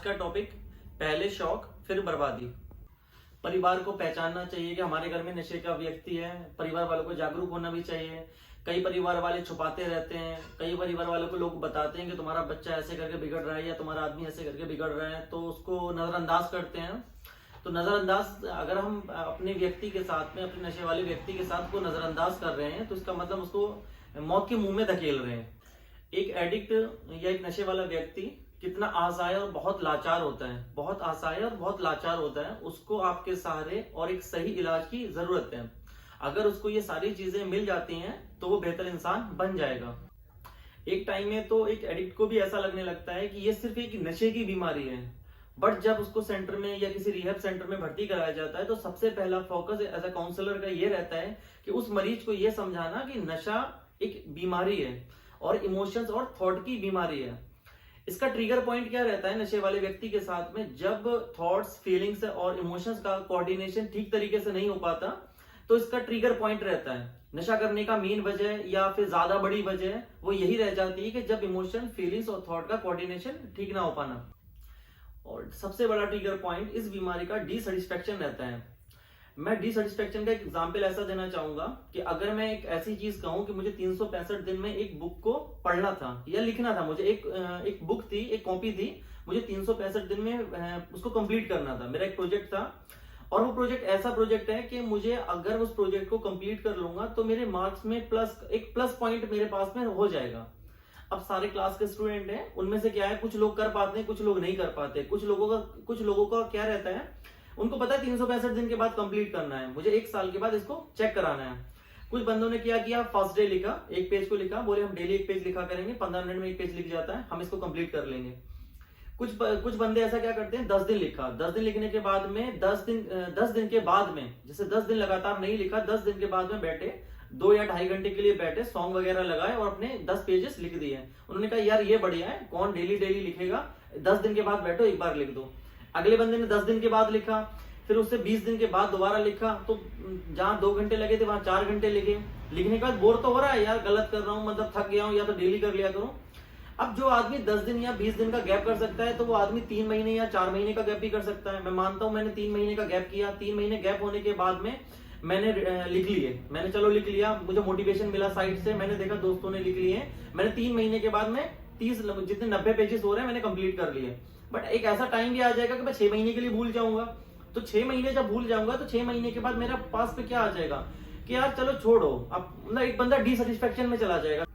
का टॉपिक पहले शौक फिर बर्बादी। परिवार को पहचानना चाहिए कि हमारे घर में नशे का व्यक्ति है। परिवार वालों को जागरूक होना भी चाहिए। कई परिवार वाले छुपाते रहते हैं। कई परिवार वालों को लोग बताते हैं कि तुम्हारा बच्चा ऐसे करके बिगड़ रहा है या तुम्हारा आदमी ऐसे करके बिगड़ रहा है, तो उसको नजरअंदाज करते हैं। तो नजरअंदाज अगर हम अपने व्यक्ति के साथ में, अपने नशे वाले व्यक्ति के साथ को नजरअंदाज कर रहे हैं तो इसका मतलब उसको मौत के मुंह में धकेल रहे हैं। एक एडिक्ट या एक नशे वाला व्यक्ति कितना असहाय और बहुत लाचार होता है, बहुत असहाय और बहुत लाचार होता है। उसको आपके सहारे और एक सही इलाज की जरूरत है। अगर उसको ये सारी चीजें मिल जाती हैं तो वो बेहतर इंसान बन जाएगा। एक टाइम में तो एक एडिक्ट को भी ऐसा लगने लगता है कि ये सिर्फ एक नशे की बीमारी है, बट जब उसको सेंटर में या किसी रिहैब सेंटर में भर्ती कराया जाता है तो सबसे पहला फोकस एज अ काउंसलर का ये रहता है कि उस मरीज को ये समझाना कि नशा एक बीमारी है और इमोशंस और थॉट की बीमारी है। इसका ट्रिगर पॉइंट क्या रहता है नशे वाले व्यक्ति के साथ में? जब थॉट्स, फीलिंग्स और इमोशंस का कोऑर्डिनेशन ठीक तरीके से नहीं हो पाता तो इसका ट्रिगर पॉइंट रहता है। नशा करने का मेन वजह या फिर ज्यादा बड़ी वजह वो यही रह जाती है कि जब इमोशन, फीलिंग्स और थॉट का कोऑर्डिनेशन ठीक ना हो पाना। और सबसे बड़ा ट्रिगर पॉइंट इस बीमारी का डिसैटिस्फैक्शन रहता है। मैं डिसैटिस्फैक्शन का एक एग्जांपल ऐसा देना चाहूंगा कि अगर मैं एक ऐसी चीज कहूं कि मुझे 365 दिन में एक बुक को पढ़ना था या लिखना था, मुझे एक बुक थी, एक कॉपी थी, मुझे 365 दिन में उसको कंप्लीट करना था। मेरा एक प्रोजेक्ट था और वो प्रोजेक्ट ऐसा प्रोजेक्ट है कि मुझे अगर उस प्रोजेक्ट को कंप्लीट कर लूंगा तो मेरे मार्क्स में प्लस पॉइंट मेरे पास में हो जाएगा। अब सारे क्लास के स्टूडेंट हैं, उनमें से क्या है, कुछ लोग कर पाते हैं, कुछ लोग नहीं कर पाते। कुछ लोगों का क्या रहता है, उनको पता है 365 दिन के बाद कंप्लीट करना है, मुझे 1 साल के बाद इसको चेक कराना है। कुछ बंदों ने क्या किया, फर्स्ट डे लिखा, एक पेज को लिखा, बोले हम डेली एक पेज लिखा करेंगे, 15 मिनट में एक पेज लिख जाता है, हम इसको कंप्लीट कर लेंगे। कुछ बंदे ऐसा क्या करते हैं, 10 दिन लिखा, 10 दिन लिखने के बाद में 10 दिन के बाद में, जैसे 10 दिन लगातार नहीं लिखा, 10 दिन के बाद में बैठे 2 या 2.5 घंटे के लिए बैठे, सॉन्ग वगैरह लगाए और अपने 10 पेजेस लिख दिए। उन्होंने कहा यार ये बढ़िया है, कौन डेली लिखेगा, 10 दिन के बाद बैठो एक बार लिख दो। अगले बंदे ने 10 दिन के बाद लिखा, फिर उससे 20 दिन के बाद दोबारा लिखा, तो जहां 2 घंटे लगे थे वहां 4 घंटे लिखे। लिखने के बाद बोर तो हो रहा है यार, गलत कर रहा हूं, मतलब थक गया हूं, या तो डेली कर लिया करूं। अब जो आदमी 10 दिन या 20 दिन का गैप कर सकता है तो वो आदमी 3 महीने या 4 महीने का गैप भी कर सकता है। मैं मानता हूं मैंने 3 महीने का गैप किया। 3 महीने गैप होने के बाद में मैंने लिख लिए, चलो लिख लिया, मुझे मोटिवेशन मिला साइड से, मैंने देखा दोस्तों ने लिख लिए, मैंने 3 महीने के बाद में 30 जितने 90 पेजेस हो रहे हैं मैंने कंप्लीट कर लिए। बट एक ऐसा टाइम भी आ जाएगा कि मैं 6 महीने के लिए भूल जाऊंगा। तो 6 महीने जब भूल जाऊंगा तो 6 महीने के बाद मेरा पास पे क्या आ जाएगा कि यार चलो छोड़ो, अब मतलब एक बंदा डिसैटिस्फैक्शन में चला जाएगा।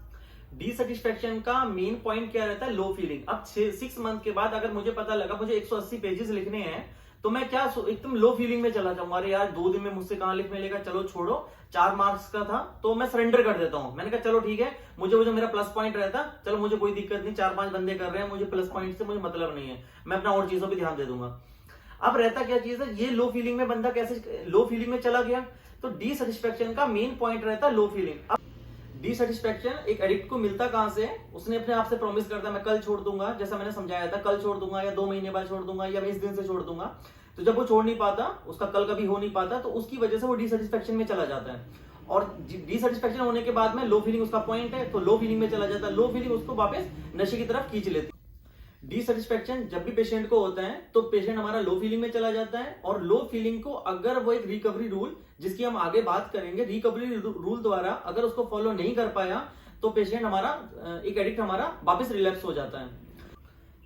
डिसैटिस्फैक्शन का मेन पॉइंट क्या रहता है, लो फीलिंग। अब 6 मंथ के बाद अगर मुझे पता लगा मुझे 180 पेजेस लिखने हैं तो मैं क्या एकदम लो फीलिंग में चला जाऊंगा, अरे यार 2 दिन में मुझसे कहां लिख मिलेगा, चलो छोड़ो। 4 मार्क्स का था तो मैं सरेंडर कर देता हूं। मैंने कहा चलो ठीक है, मुझे वो जो मेरा प्लस पॉइंट रहता, चलो मुझे कोई दिक्कत नहीं, 4-5 बंदे कर रहे हैं, मुझे प्लस पॉइंट से मुझे मतलब नहीं है, मैं अपना और चीजों पर ध्यान दे दूंगा। अब रहता क्या चीज है, ये लो फीलिंग में बंदा कैसे लो फीलिंग में चला गया, तो डिसैटिस्फैक्शन का मेन पॉइंट रहता है लो फीलिंग। अब डिसैटिस्फैक्शन एक एडिक्ट को मिलता कहां से, उसने अपने आप से प्रॉमिस करता है मैं कल छोड़ दूंगा, जैसा मैंने समझाया था, कल छोड़ दूंगा या 2 महीने बाद छोड़ दूंगा या मैं इस दिन से छोड़ दूंगा। तो जब वो छोड़ नहीं पाता, उसका कल कभी हो नहीं पाता, तो उसकी वजह से वो डिसैटिस्फैक्शन में चला जाता है। और डिसैटिस्फैक्शन होने के बाद में लो फीलिंग उसका पॉइंट है, तो लो फीलिंग में चला जाता है। लो फीलिंग उसको वापस नशे की तरफ खींच लेती है। डिसैटिस्फैक्शन जब भी पेशेंट को होता है तो पेशेंट हमारा लो फीलिंग में चला जाता है। और लो फीलिंग को अगर वो एक रिकवरी रूल, जिसकी हम आगे बात करेंगे, रिकवरी रूल द्वारा अगर उसको फॉलो नहीं कर पाया तो पेशेंट हमारा, एक एडिक्ट हमारा वापस रिलैप्स हो जाता है।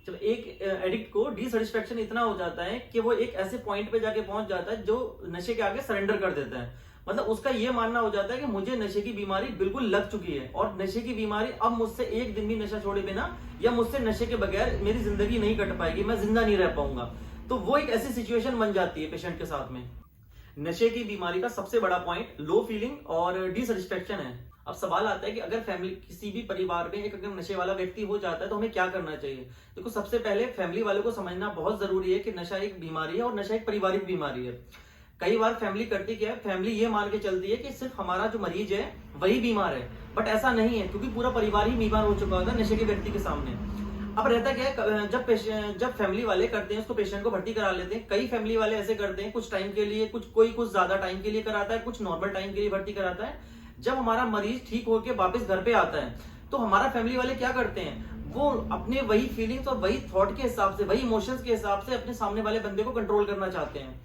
जब एक एडिक्ट को डिसैटिस्फैक्शन इतना हो जाता है कि वो एक ऐसे पॉइंट पे जाके पहुंच जाता है जो नशे के आगे सरेंडर कर देता है। मतलब उसका ये मानना हो जाता है कि मुझे नशे की बीमारी बिल्कुल लग चुकी है और नशे की बीमारी अब मुझसे एक दिन भी नशा छोड़े बिना या मुझसे नशे के बगैर मेरी जिंदगी नहीं कट पाएगी, मैं जिंदा नहीं रह पाऊंगा। तो वो एक ऐसी सिचुएशन बन जाती है पेशेंट के साथ में। नशे की बीमारी का सबसे बड़ा पॉइंट लो फीलिंग और डिसैटिस्फैक्शन है। अब सवाल आता है कि अगर फैमिली, किसी भी परिवार में एक अगर नशे वाला व्यक्ति हो जाता है तो हमें क्या करना चाहिए। देखो सबसे पहले फैमिली वालों को समझना बहुत जरूरी है कि नशा एक बीमारी है और नशा एक पारिवारिक बीमारी है। कई बार फैमिली करती क्या है, फैमिली ये मान के चलती है कि सिर्फ हमारा जो मरीज है वही बीमार है, बट ऐसा नहीं है, क्योंकि पूरा परिवार ही बीमार हो चुका होता है नशे के व्यक्ति के सामने। अब रहता क्या है, जब फैमिली वाले करते हैं उसको पेशेंट को भर्ती करा लेते हैं। कई फैमिली वाले ऐसे करते हैं कुछ टाइम के लिए, कोई कुछ ज्यादा टाइम के लिए कराता है, कुछ नॉर्मल टाइम के लिए भर्ती कराता है। जब हमारा मरीज ठीक होकर वापस घर पे आता है तो हमारा फैमिली वाले क्या करते हैं, वो अपने वही फीलिंग्स और वही थॉट के हिसाब से, वही इमोशंस के हिसाब से अपने सामने वाले बंदे को कंट्रोल करना चाहते हैं।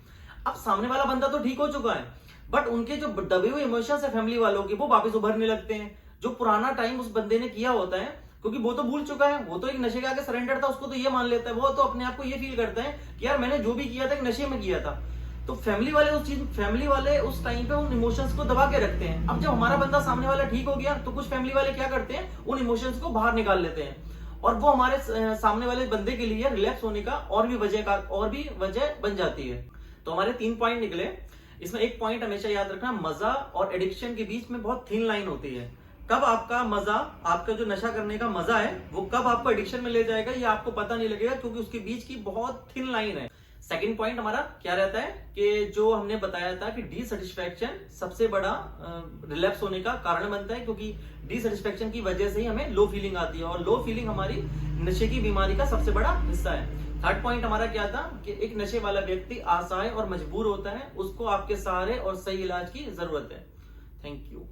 अब सामने वाला बंदा तो ठीक हो चुका है, बट उनके जो दबे हुए इमोशंस है फैमिली वालों के, वो वापस उभरने लगते हैं। जो पुराना टाइम उस बंदे ने किया होता है, क्योंकि वो तो भूल चुका है, वो तो एक नशे के आगे सरेंडर था, उसको तो ये मान लेता है, वो तो अपने आप को ये फील करता है कि यार मैंने जो भी किया था एक नशे में किया था। तो फैमिली वाले उस टाइम पे उन इमोशंस को दबा के रखते हैं। अब जब हमारा बंदा सामने वाला ठीक हो गया, तो कुछ फैमिली वाले क्या करते हैं, उन इमोशंस को बाहर निकाल लेते हैं, और वो हमारे सामने वाले बंदे के लिए रिलैक्स होने का और भी वजह बन जाती है। तो हमारे 3 पॉइंट निकले। इसमें एक पॉइंट हमेशा याद रखना, मजा और एडिक्शन के बीच में बहुत थिन लाइन होती है। कब आपका मजा, आपका जो नशा करने का मजा है, वो कब आपको एडिक्शन में ले जाएगा ये आपको पता नहीं लगेगा, क्योंकि उसके बीच की बहुत थिन लाइन है। सेकंड पॉइंट हमारा क्या रहता है कि जो हमने बताया था कि डिसैटिस्फैक्शन सबसे बड़ा रिलैप्स होने का कारण बनता है, क्योंकि डिसैटिस्फैक्शन की वजह से ही हमें लो फीलिंग आती है, और लो फीलिंग हमारी नशे की बीमारी का सबसे बड़ा हिस्सा है। थर्ड पॉइंट हमारा क्या था कि एक नशे वाला व्यक्ति असहाय और मजबूर होता है, उसको आपके सहारे और सही इलाज की जरूरत है। Thank you.